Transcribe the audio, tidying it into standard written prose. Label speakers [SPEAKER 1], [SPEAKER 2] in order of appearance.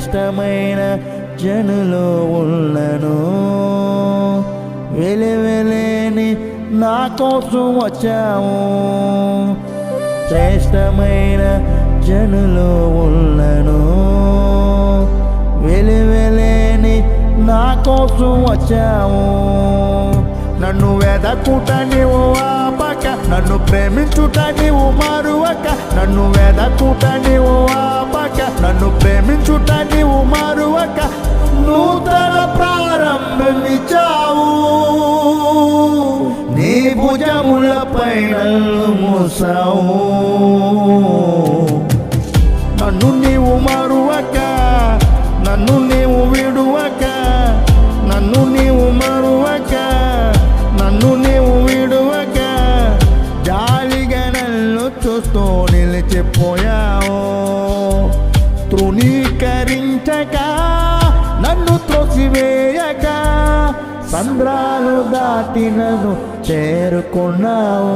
[SPEAKER 1] శ్రేష్టమైన జనులు ఉన్నను వెలివెలేని నా కోసం వచ్చావు శ్రేష్టమైన జనులు ఉన్నను వెలివెలేని నా కోసం వచ్చావు నన్ను వెదకుట నీవు ఆపక నన్ను ప్రేమించుట నీవు మారువక నన్ను వెదకుట నీవు ఆపక నన్ను ప్రేమించుట నీవు మారువక నూతన ప్రారంభమిచ్చావు నీ భుజములపై నన్ను మోసావు నన్ను నీవు మారువక నన్ను నీవు విడువక నన్ను నీవు మారువక నన్ను నీవు విడువక జాలిగా నన్ను చూస్తూ నిలిచిపోయావు తృణీకరించక నన్ను త్రోసివేయక సంద్రాలు దాటి నన్ను చేరుకున్నావు